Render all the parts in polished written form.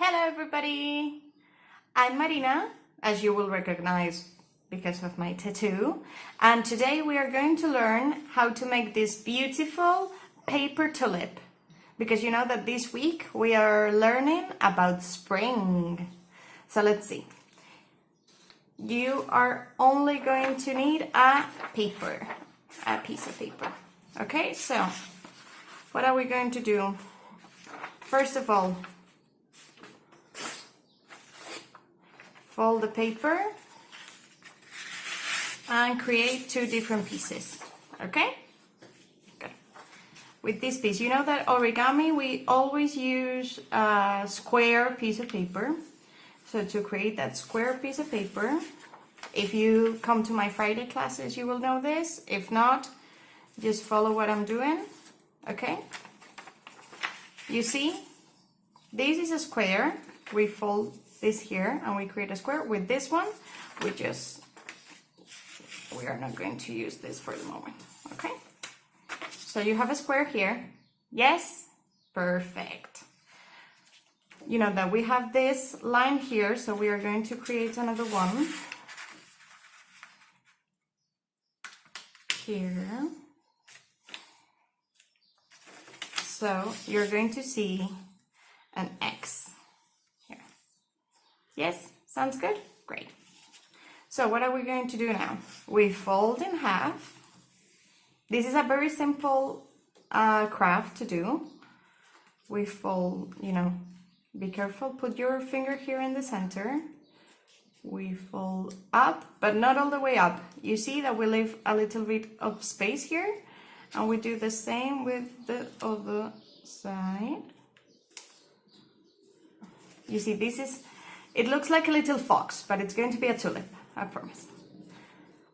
Hello everybody! I'm Marina, as you will recognize because of my tattoo, and today we are going to learn how to make this beautiful paper tulip, because you know that this week we are learning about spring. So let's see. You are only going to need a piece of paper. Okay, so what are we going to do? First of all, fold the paper and create two different pieces. Okay? Good. With this piece, you know that origami, we always use a square piece of paper. So to create that square piece of paper, if you come to my Friday classes, you will know this. If not, just follow what I'm doing. Okay? You see, this is a square. We fold this here and we create a square. With this one, we are not going to use this for the moment. Okay? So you have a square here. Yes? Perfect. You know that we have this line here, so we are going to create another one. Here. So you're going to see an X here. Yes, sounds good? Great. So what are we going to do now? We fold in half. This is a very simple craft to do. We fold, be careful, put your finger here in the center. We fold up, but not all the way up. You see that we leave a little bit of space here. And we do the same with the other side. You see, it looks like a little fox, but it's going to be a tulip, I promise.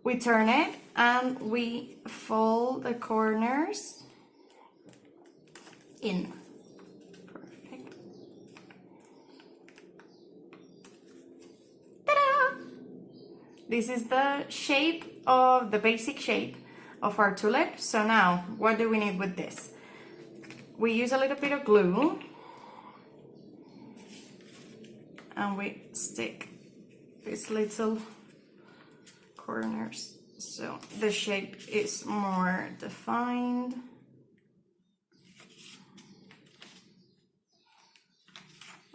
We turn it and we fold the corners in. Perfect. Ta-da! This is the shape of the basic shape of our tulip. So now, what do we need with this? We use a little bit of glue and we stick these little corners so the shape is more defined.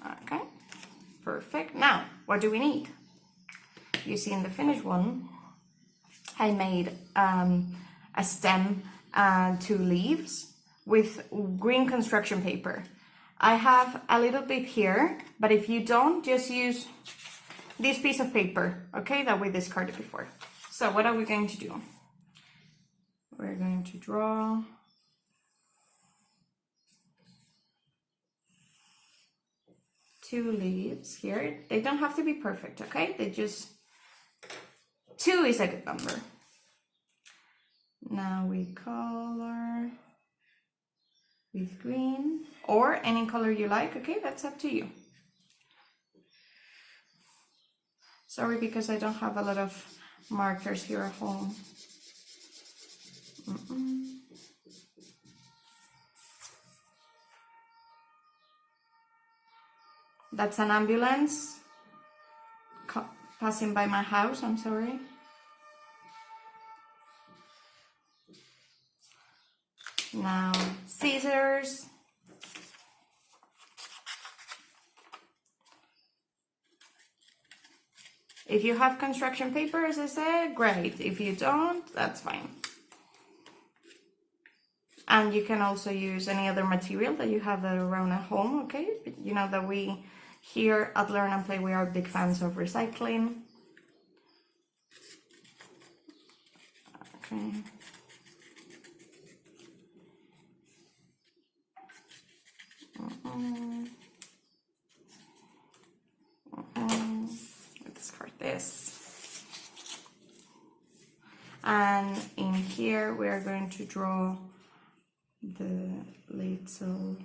Okay, perfect. Now, what do we need? You see in the finished one, I made a stem and two leaves with green construction paper. I have a little bit here, but if you don't, just use this piece of paper, okay, that we discarded before. So what are we going to do? We're going to draw two leaves here. They don't have to be perfect, okay? Two is a good number. Now we color with green or any color you like, okay? That's up to you. Sorry, because I don't have a lot of markers here at home. That's an ambulance passing by my house, I'm sorry. Now, scissors. If you have construction paper, as I said, great. If you don't, that's fine. And you can also use any other material that you have around at home, okay? You know that we here at Learn and Play, we are big fans of recycling. Okay. Discard this. And in here we are going to draw the little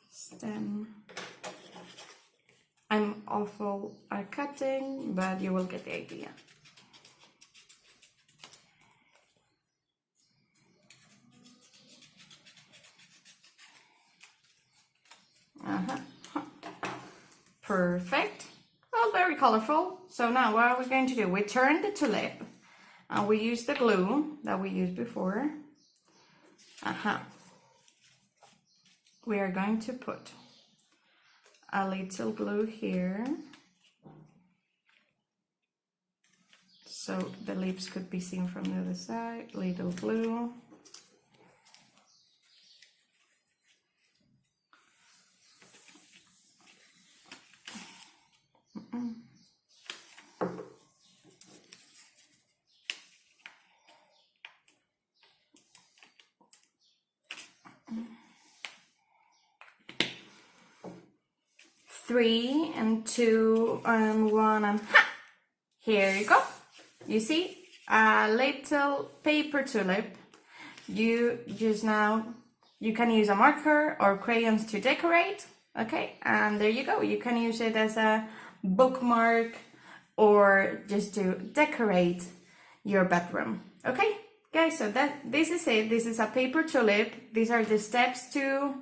stem. I'm awful at cutting, but you will get the idea. Perfect. Well, very colorful. So now what are we going to do? We turn the tulip and we use the glue that we used before. We are going to put a little glue here so the leaves could be seen from the other side. Little glue. Three and two and one and ha! Here you go. You see a little paper tulip. You can use a marker or crayons to decorate. Okay, and there you go. You can use it as a bookmark or just to decorate your bedroom. Okay, guys, so this is it. This is a paper tulip. These are the steps to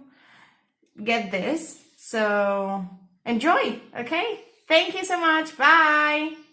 get this. So enjoy, okay? Thank you so much. Bye.